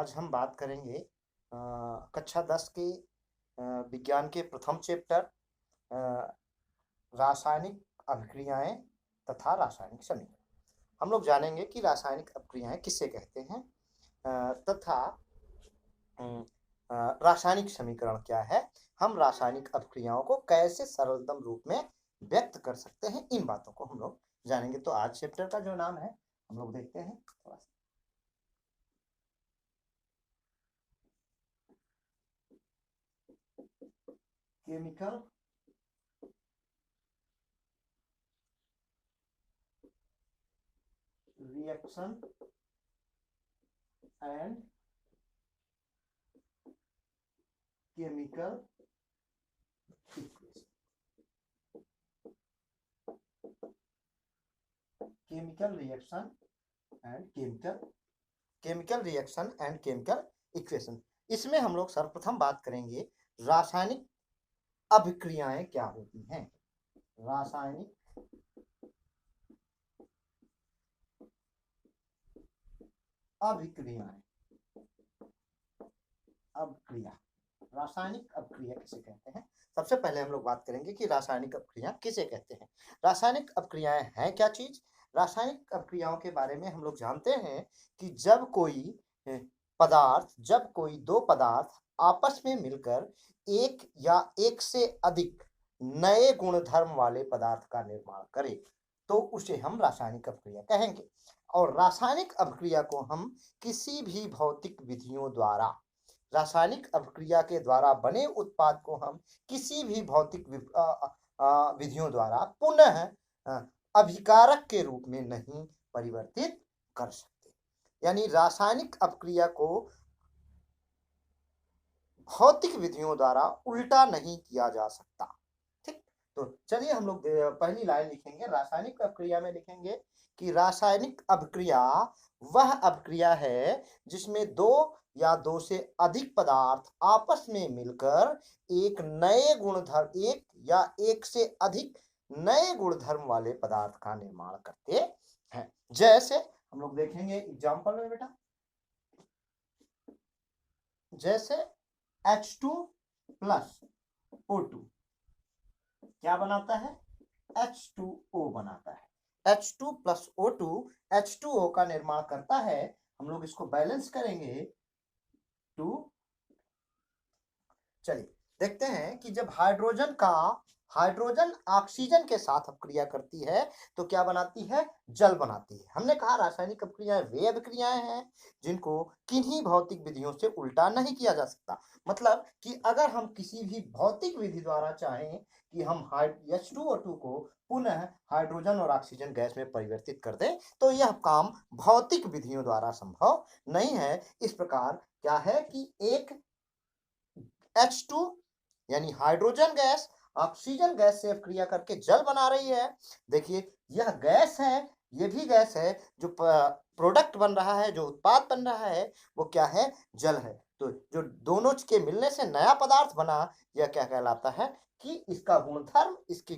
आज हम बात करेंगे कक्षा 10 के विज्ञान के प्रथम चैप्टर रासायनिक अभिक्रियाएं तथा रासायनिक समीकरण। हम लोग जानेंगे कि रासायनिक अभिक्रियाएं किसे कहते हैं तथा रासायनिक समीकरण क्या है। हम रासायनिक अभिक्रियाओं को कैसे सरलतम रूप में व्यक्त कर सकते हैं, इन बातों को हम लोग जानेंगे। तो आज चैप्टर का जो नाम है हम लोग देखते हैं थोड़ा सा। Chemical reaction and chemical equation. Chemical reaction and chemical equation. इसमें हम लोग सर्वप्रथम बात करेंगे रासायनिक अभिक्रियाएं क्या होती हैं। रासायनिक अभिक्रियाएं, रासायनिक अभिक्रिया किसे कहते हैं। सबसे पहले हम लोग बात करेंगे कि रासायनिक अभिक्रिया किसे कहते हैं। रासायनिक अभिक्रियाएं हैं क्या चीज। रासायनिक अभिक्रियाओं के बारे में हम लोग जानते हैं कि जब कोई दो पदार्थ आपस में मिलकर एक या एक से अधिक नए गुणधर्म वाले पदार्थ का निर्माण करे तो उसे हम रासायनिक अभिक्रिया कहेंगे। और रासायनिक अभिक्रिया को हम किसी भी भौतिक विधियों द्वारा, रासायनिक अभिक्रिया के द्वारा बने उत्पाद को हम किसी भी भौतिक विधियों द्वारा पुनः अभिकारक के रूप में नहीं परिवर्तित कर सकते। यानी रासायनिक अभिक्रिया को भौतिक विधियों द्वारा उल्टा नहीं किया जा सकता। ठीक, तो चलिए हम लोग पहली लाइन लिखेंगे। रासायनिक अभिक्रिया में लिखेंगे कि रासायनिक अभिक्रिया वह अभिक्रिया है जिसमें दो या दो से अधिक पदार्थ आपस में मिलकर एक या एक से अधिक नए गुणधर्म वाले पदार्थ का निर्माण करते हैं। जैसे हम लोग देखेंगे एग्जांपल में बेटा, जैसे H2 प्लस O2 क्या बनाता है, H2O बनाता है। H2 प्लस O2 H2O का निर्माण करता है। हम लोग इसको बैलेंस करेंगे 2। चलिए देखते हैं कि जब हाइड्रोजन ऑक्सीजन के साथ अभिक्रिया करती है तो क्या बनाती है, जल बनाती है। हमने कहा रासायनिक अभिक्रियाएं वे अभिक्रियाएं हैं जिनको किन्हीं भौतिक विधियों से उल्टा नहीं किया जा सकता। मतलब कि अगर हम किसी भी भौतिक विधि द्वारा चाहें कि हम H2O2 को पुनः हाइड्रोजन और ऑक्सीजन गैस में परिवर्तित कर दें तो यह काम भौतिक विधियों द्वारा संभव नहीं है। इस प्रकार क्या है कि एक H2 यानी हाइड्रोजन गैस ऑक्सीजन गैस से अभिक्रिया करके जल बना रही है। देखिए यह गैस है, ये भी गैस है। जो प्रोडक्ट बन रहा है, जो उत्पाद बन रहा है वो क्या है, जल है। तो जो दोनों के मिलने से नया पदार्थ बना, यह क्या कहलाता है कि इसका गुणधर्म, इसकी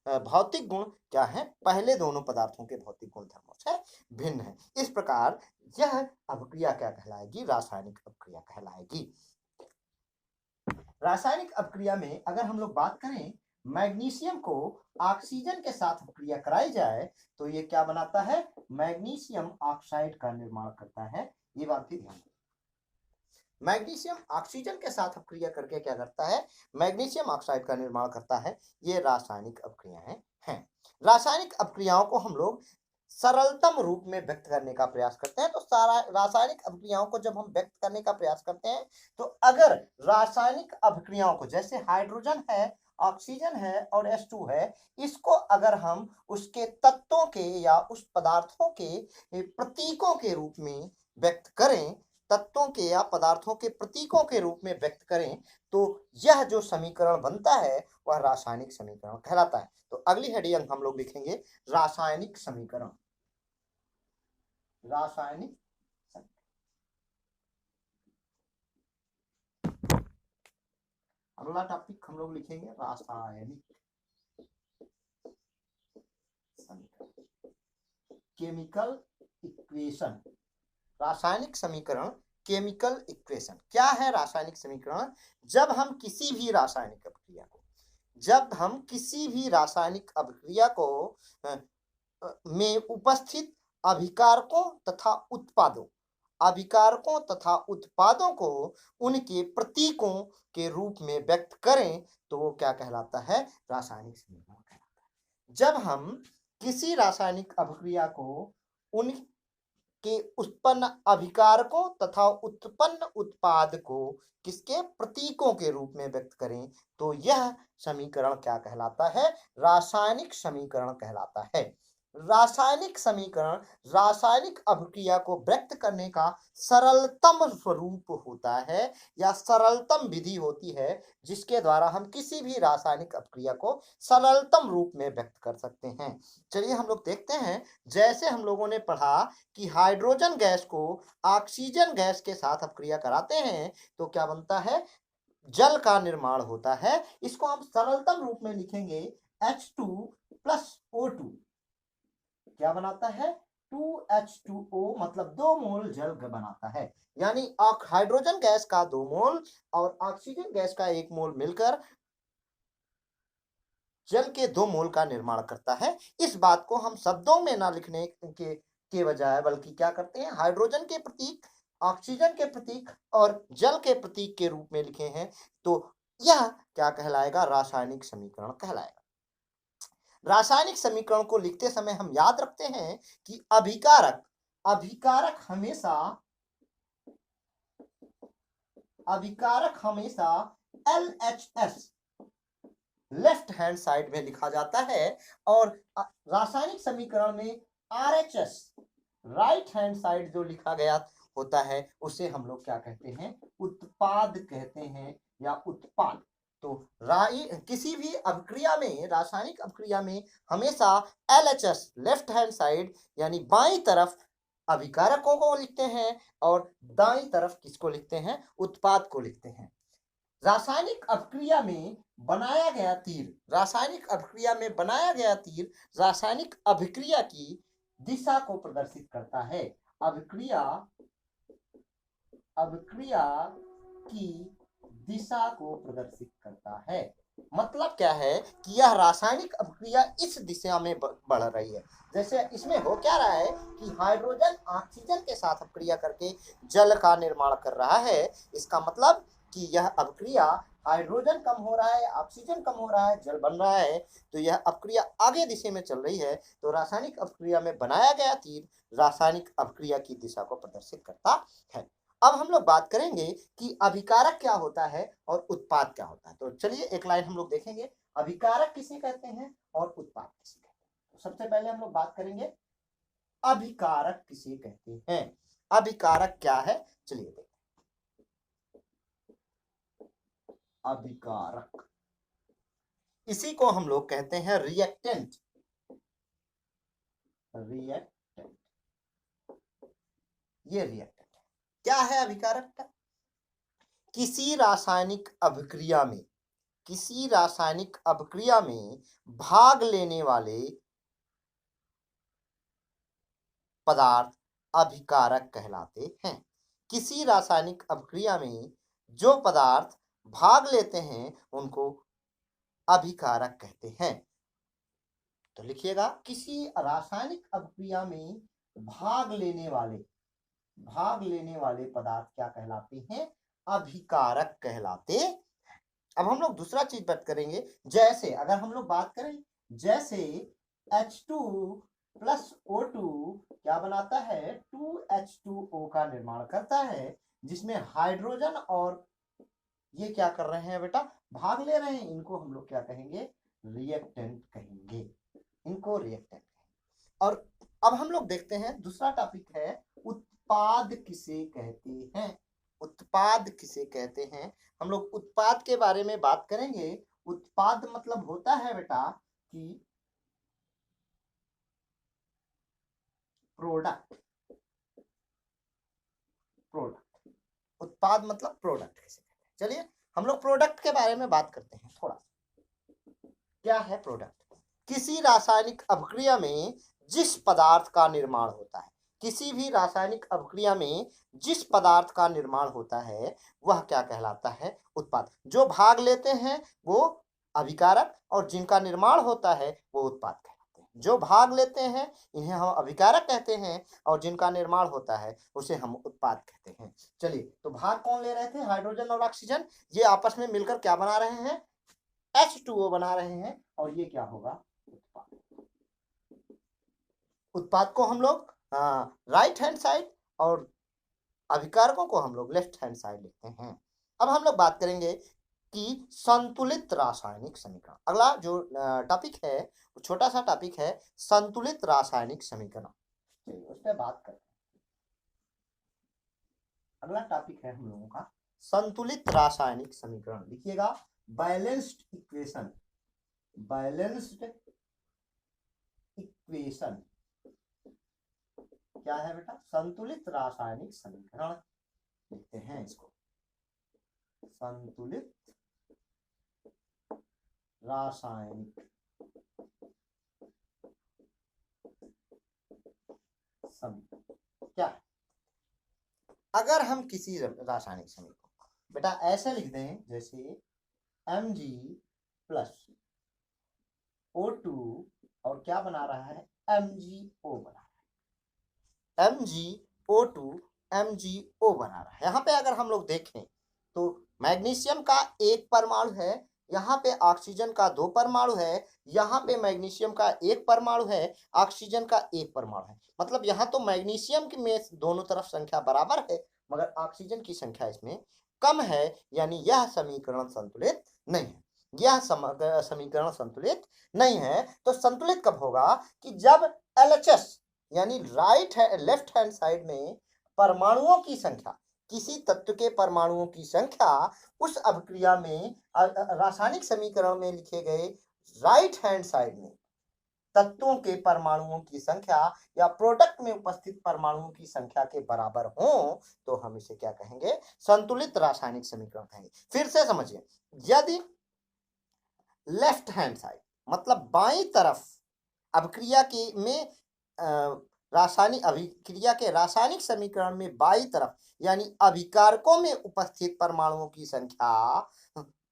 भौतिक गुण क्या है, पहले दोनों पदार्थों के भौतिक गुणधर्मों से भिन्न है। इस प्रकार यह अभिक्रिया क्या कहलाएगी, रासायनिक अभिक्रिया कहलाएगी। रासायनिक अभिक्रिया में अगर हम लोग बात करें, मैग्नीशियम को ऑक्सीजन के साथ अभिक्रिया कराई जाए तो ये क्या बनाता है, मैग्नीशियम ऑक्साइड का निर्माण करता है। ये बात भी ध्यान रखें। मैग्नीशियम ऑक्सीजन के साथ अभिक्रिया करके क्या करता है, मैग्नीशियम ऑक्साइड का निर्माण करता है। ये रासायनिक अभिक्रियाएं हैं। रासायनिक अभिक्रियाओं को हम लोग सरलतम रूप में व्यक्त करने का प्रयास करते हैं। तो सारा रासायनिक अभिक्रियाओं को जब हम व्यक्त करने का प्रयास करते हैं तो अगर रासायनिक अभिक्रियाओं को, जैसे हाइड्रोजन है, ऑक्सीजन है और H2 है, इसको अगर हम उसके तत्वों के या उस पदार्थों के प्रतीकों के रूप में व्यक्त करें, तत्वों के या पदार्थों के प्रतीकों के रूप में व्यक्त करें तो यह जो समीकरण बनता है वह रासायनिक समीकरण कहलाता है। तो अगली हेडिंग हम लोग लिखेंगे रासायनिक समीकरण। रासायनिक अगला टॉपिक हम लोग लिखेंगे रासायनिक समीकरण, केमिकल इक्वेशन। रासायनिक समीकरण केमिकल इक्वेशन। क्या है रासायनिक समीकरण? जब हम किसी भी रासायनिक अभिक्रिया को में उपस्थित अभिकारकों तथा उत्पादों को उनके प्रतीकों के रूप में व्यक्त करें तो वो क्या कहलाता है? रासायनिक समीकरण कहलाता है। जब हम किसी रासायनिक अभिक्रिया को उनके उत्पन्न अभिकारकों तथा उत्पन्न उत्पाद को किसके प्रतीकों के रूप में व्यक्त करें तो यह समीकरण क्या कहलाता है? रासायनिक समीकरण कहलाता है। रासायनिक समीकरण रासायनिक अभिक्रिया को व्यक्त करने का सरलतम स्वरूप होता है या सरलतम विधि होती है जिसके द्वारा हम किसी भी रासायनिक अभिक्रिया को सरलतम रूप में व्यक्त कर सकते हैं। चलिए हम लोग देखते हैं। जैसे हम लोगों ने पढ़ा कि हाइड्रोजन गैस को ऑक्सीजन गैस के साथ अभिक्रिया कराते हैं तो क्या बनता है? जल का निर्माण होता है। इसको हम सरलतम रूप में लिखेंगे H2 प्लस O2 क्या बनाता है? 2H2O मतलब 2 मोल जल बनाता है। यानी हाइड्रोजन गैस का 2 मोल और ऑक्सीजन गैस का 1 मोल मिलकर जल के 2 मोल का निर्माण करता है। इस बात को हम शब्दों में ना लिखने के बजाय बल्कि क्या करते हैं? हाइड्रोजन के प्रतीक, ऑक्सीजन के प्रतीक और जल के प्रतीक के रूप में लिखे हैं तो यह क्या कहलाएगा? रासायनिक समीकरण कहलाएगा। रासायनिक समीकरण को लिखते समय हम याद रखते हैं कि अभिकारक हमेशा LHS लेफ्ट हैंड साइड में लिखा जाता है और रासायनिक समीकरण में RHS राइट हैंड साइड जो लिखा गया होता है उसे हम लोग क्या कहते हैं? उत्पाद कहते हैं या उत्पाद। तो किसी भी अभिक्रिया में, रासायनिक अभिक्रिया में हमेशा LHS लेफ्ट हैंड साइड यानी बाईं तरफ अभिकारकों को लिखते हैं और दाईं तरफ किसको लिखते हैं? उत्पाद को लिखते हैं। रासायनिक अभिक्रिया में बनाया गया तीर रासायनिक अभिक्रिया की दिशा को प्रदर्शित करता है। अभिक्रिया की दिशा को प्रदर्शित करता है। मतलब क्या है कि यह रासायनिक अभिक्रिया इस दिशा में बढ़ रही है। जैसे इसमें हो क्या रहा है कि हाइड्रोजन ऑक्सीजन के साथ अभिक्रिया करके जल का निर्माण कर रहा है। इसका मतलब कि यह अभिक्रिया हाइड्रोजन कम हो रहा है, ऑक्सीजन कम हो रहा है, जल बन रहा है तो यह अभिक्रिया आगे दिशा में चल रही है। तो रासायनिक अभिक्रिया में बनाया गया तीर रासायनिक अभिक्रिया की दिशा को प्रदर्शित करता है। अब हम लोग बात करेंगे कि अभिकारक क्या होता है और उत्पाद क्या होता है। तो चलिए एक लाइन हम लोग देखेंगे, अभिकारक किसे कहते हैं और उत्पाद किसे कहते हैं। तो सबसे पहले हम लोग बात करेंगे अभिकारक किसे कहते हैं। अभिकारक क्या है? चलिए देखते हैं। अभिकारक इसी को हम लोग कहते हैं रिएक्टेंट। ये रिएक्टेंट क्या है? अभिकारक का किसी रासायनिक अभिक्रिया में भाग लेने वाले पदार्थ अभिकारक कहलाते हैं। किसी रासायनिक अभिक्रिया में जो पदार्थ भाग लेते हैं उनको अभिकारक कहते हैं। तो लिखिएगा, किसी रासायनिक अभिक्रिया में भाग लेने वाले पदार्थ क्या कहलाते हैं? अभिकारक कहलाते हैं। अब हम लोग दूसरा चीज बात करेंगे। जैसे अगर हम लोग बात करें, जैसे H2 प्लस O2 क्या बनाता है? 2H2O का निर्माण करता है जिसमें हाइड्रोजन और ये क्या कर रहे हैं बेटा? भाग ले रहे हैं। इनको हम लोग क्या कहेंगे? रिएक्टेंट कहेंगे। इनको रिएक्टेंट कहेंगे। और अब हम लोग देखते हैं दूसरा टॉपिक है उत्पाद किसे कहते हैं। उत्पाद किसे कहते हैं? हम लोग उत्पाद के बारे में बात करेंगे। उत्पाद मतलब होता है बेटा कि प्रोडक्ट। उत्पाद मतलब प्रोडक्ट किसे कहते हैं। चलिए हम लोग प्रोडक्ट के बारे में बात करते हैं थोड़ा। क्या है प्रोडक्ट? किसी रासायनिक अभिक्रिया में जिस पदार्थ का निर्माण होता है, किसी भी रासायनिक अभिक्रिया में जिस पदार्थ का निर्माण होता है वह क्या कहलाता है? उत्पाद। जो भाग लेते हैं वो अभिकारक और जिनका निर्माण होता है वो उत्पाद कहलाते हैं। जो भाग लेते हैं इन्हें हम अभिकारक कहते हैं और जिनका निर्माण होता है उसे हम उत्पाद कहते हैं। चलिए, तो भाग कौन ले रहे थे? हाइड्रोजन और ऑक्सीजन। ये आपस में मिलकर क्या बना रहे हैं? H2O बना रहे हैं और ये क्या होगा? उत्पाद। उत्पाद को हम लोग राइट हैंड साइड और अभिकारकों को हम लोग लेफ्ट हैंड साइड लिखते हैं। अब हम लोग बात करेंगे कि संतुलित रासायनिक समीकरण। अगला जो टॉपिक है वो छोटा सा टॉपिक है, संतुलित रासायनिक समीकरण। चलिए उस पर बात करते हैं। अगला टॉपिक है हम लोगों का संतुलित रासायनिक समीकरण। लिखिएगा बैलेंस्ड इक्वेशन। बैलेंस्ड इक्वेशन क्या है बेटा? संतुलित रासायनिक समीकरण लिखते हैं इसको। संतुलित रासायनिक समीकरण क्या है? अगर हम किसी रासायनिक समीकरण बेटा ऐसे लिख दें जैसे Mg प्लस O2 और क्या बना रहा है? MgO बना रहा है। MgO2 MgO बना रहा है। यहाँ पे अगर हम लोग देखें तो मैग्नीशियम का एक परमाणु है, यहाँ पे ऑक्सीजन का 2 परमाणु है, यहाँ पे मैग्नीशियम का 1 परमाणु है, ऑक्सीजन का 1 परमाणु है। मतलब यहाँ तो मैग्नीशियम की में दोनों तरफ संख्या बराबर है मगर ऑक्सीजन की संख्या इसमें कम है, यानी यह समीकरण संतुलित नहीं है। यह समीकरण संतुलित नहीं है। तो संतुलित कब होगा? कि जब LHS यानी लेफ्ट हैंड साइड में परमाणुओं की संख्या, किसी तत्व के परमाणुओं की संख्या उस अभिक्रिया में रासायनिक समीकरण में लिखे गए राइट हैंड साइड में तत्वों के परमाणुओं की संख्या या प्रोडक्ट में उपस्थित परमाणुओं की संख्या के बराबर हो तो हम इसे क्या कहेंगे? संतुलित रासायनिक समीकरण कहेंगे। फिर से समझिए, यदि लेफ्ट हैंड साइड मतलब बाईं तरफ अभिक्रिया के में रासायनिक अभिक्रिया के रासायनिक समीकरण में बाईं तरफ यानी अभिकारकों में उपस्थित परमाणुओं की संख्या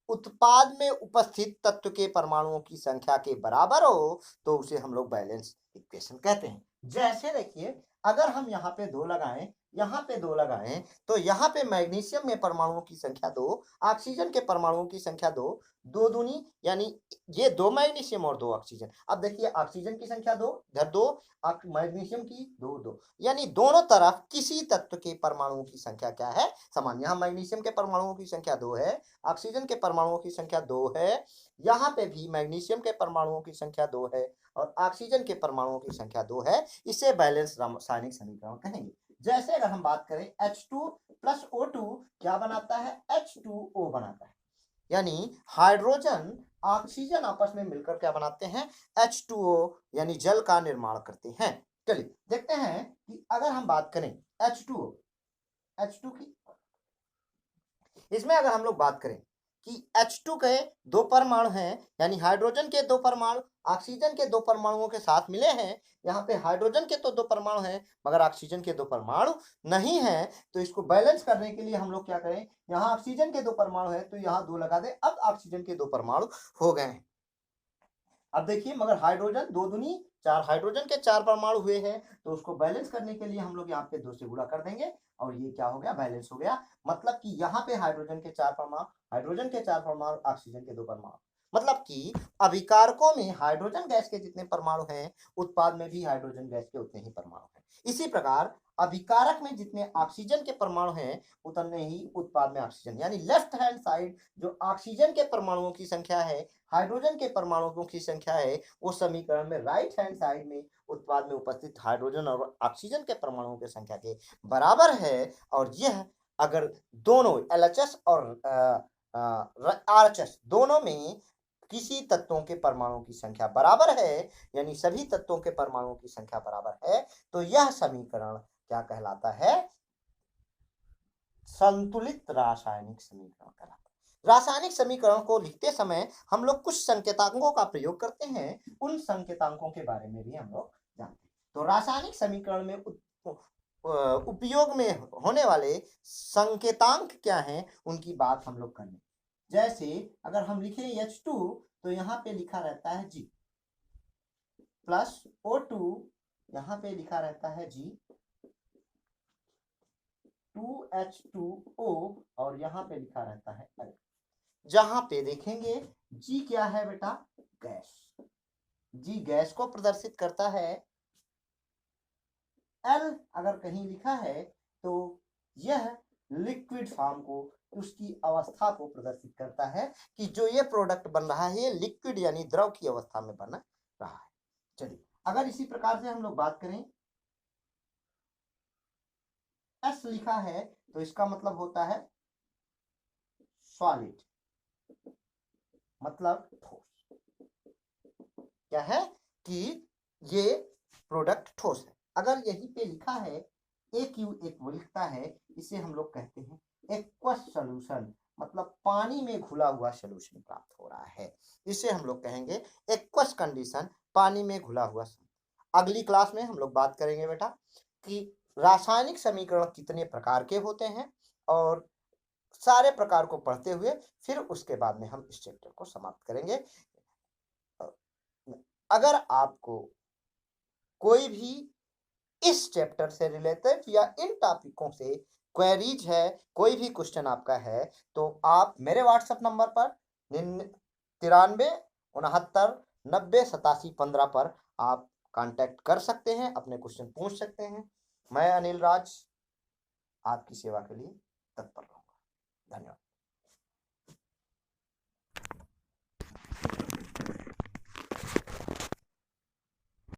उत्पाद में उपस्थित तत्व के परमाणुओं की संख्या के बराबर हो तो उसे हम लोग बैलेंस इक्वेशन कहते हैं। जैसे देखिए, अगर हम यहाँ पे 2 लगाएं, यहाँ पे 2 लगाएं तो यहाँ पे मैग्नीशियम में परमाणुओं की संख्या 2, ऑक्सीजन के परमाणुओं की संख्या 2, 2 दूनी यानी ये 2 मैग्नीशियम और 2 ऑक्सीजन। अब देखिए ऑक्सीजन की संख्या 2, इधर 2, मैग्नीशियम की 2 2, यानी दोनों तरफ किसी तत्व के परमाणुओं की संख्या क्या है? समान। यहाँ मैग्नीशियम के परमाणुओं की संख्या 2 है, ऑक्सीजन के परमाणुओं की संख्या 2 है, यहाँ पे भी मैग्नीशियम के परमाणुओं की संख्या 2 है और ऑक्सीजन के परमाणुओं की संख्या 2 है। इसे बैलेंस रासायनिक समीकरण कहेंगे। जैसे अगर हम बात करें H2 प्लस O2 क्या बनाता है? H2O बनाता है। यानी हाइड्रोजन ऑक्सीजन आपस में मिलकर क्या बनाते हैं? H2O यानी जल का निर्माण करते हैं। चलिए देखते हैं कि अगर हम बात करें H2 की, इसमें अगर हम लोग बात करें कि H2 के 2 परमाणु हैं यानी हाइड्रोजन के 2 परमाणु ऑक्सीजन के 2 परमाणुओं के साथ मिले हैं। यहाँ पे हाइड्रोजन के तो 2 परमाणु हैं मगर ऑक्सीजन के 2 परमाणु नहीं है। तो इसको बैलेंस करने के लिए हम लोग क्या करें? यहाँ ऑक्सीजन के 2 परमाणु है तो यहाँ 2 लगा दे। अब ऑक्सीजन के 2 परमाणु हो गए हैं। अब देखिए, मगर हाइड्रोजन 2 दूनी 4, हाइड्रोजन के 4 परमाणु हुए हैं तो उसको बैलेंस करने के लिए हम लोग यहाँ पे 2 से गुणा कर देंगे और ये क्या हो गया? बैलेंस हो गया। मतलब कि यहाँ पे हाइड्रोजन के 4 परमाणु, हाइड्रोजन के 4 परमाणु, ऑक्सीजन के 2 परमाणु। मतलब कि अभिकारकों में हाइड्रोजन गैस के जितने परमाणु हैं उत्पाद में भी हाइड्रोजन गैस के उतने ही परमाणु हैं। इसी प्रकार अभिकारक में जितने ऑक्सीजन के परमाणु हैं उतने ही उत्पाद में ऑक्सीजन, यानी लेफ्ट हैंड साइड जो ऑक्सीजन के परमाणुओं की संख्या है, हाइड्रोजन के परमाणुओं की संख्या है, वो समीकरण में राइट हैंड साइड में उत्पाद में उपस्थित हाइड्रोजन और ऑक्सीजन के परमाणुओं की संख्या के बराबर है। और यह अगर दोनों LHS और RHS दोनों में किसी तत्वों के परमाणुओं की संख्या बराबर है यानी सभी तत्वों के परमाणुओं की संख्या बराबर है तो यह समीकरण क्या कहलाता है? संतुलित रासायनिक समीकरण कहलाता है। रासायनिक समीकरण को लिखते समय हम लोग कुछ संकेतांकों का प्रयोग करते हैं, उन संकेतांकों के बारे में भी हम लोग जानते हैं। तो रासायनिक समीकरण में उपयोग में होने वाले संकेतांक क्या हैं उनकी बात हम लोग करें। जैसे अगर हम लिखें H2 तो यहाँ पे लिखा रहता है G प्लस O2, यहाँ पे लिखा रहता है G 2H2O और यहाँ पे लिखा रहता है L। जहां पे देखेंगे G क्या है बेटा, गैस। G गैस को प्रदर्शित करता है। L अगर कहीं लिखा है तो यह लिक्विड फॉर्म को, उसकी अवस्था को प्रदर्शित करता है कि जो ये प्रोडक्ट बन रहा है ये लिक्विड यानी द्रव की अवस्था में बन रहा है। चलिए अगर इसी प्रकार से हम लोग बात करें, S लिखा है तो इसका मतलब होता है सॉलिड, मतलब ठोस। क्या है कि ये प्रोडक्ट ठोस है। अगर यहीं पे लिखा है एक वो लिखता है, इसे हम लोग कहते हैं एक्वस सॉल्यूशन, मतलब पानी में घुला हुआ सॉल्यूशन प्राप्त हो रहा है। इसे हम लोग कहेंगे एक्वस कंडीशन, पानी में घुला हुआ। अगली क्लास में हम लोग बात करेंगे बेटा कि रासायनिक समीकरण कितने प्रकार के होते हैं, और सारे प्रकार को पढ़ते हुए फिर उसके बाद में हम इस चैप्टर को समाप्त करेंगे। अगर आपको कोई भी इस चैप्टर से रिलेटेड या इन टॉपिकों से क्वेरीज है, कोई भी क्वेश्चन आपका है, तो आप मेरे व्हाट्सएप नंबर पर 93 69 90 87 15 पर आप कांटेक्ट कर सकते हैं, अपने क्वेश्चन पूछ सकते हैं। मैं अनिल राज आपकी सेवा के लिए तत्पर रहूंगा। धन्यवाद।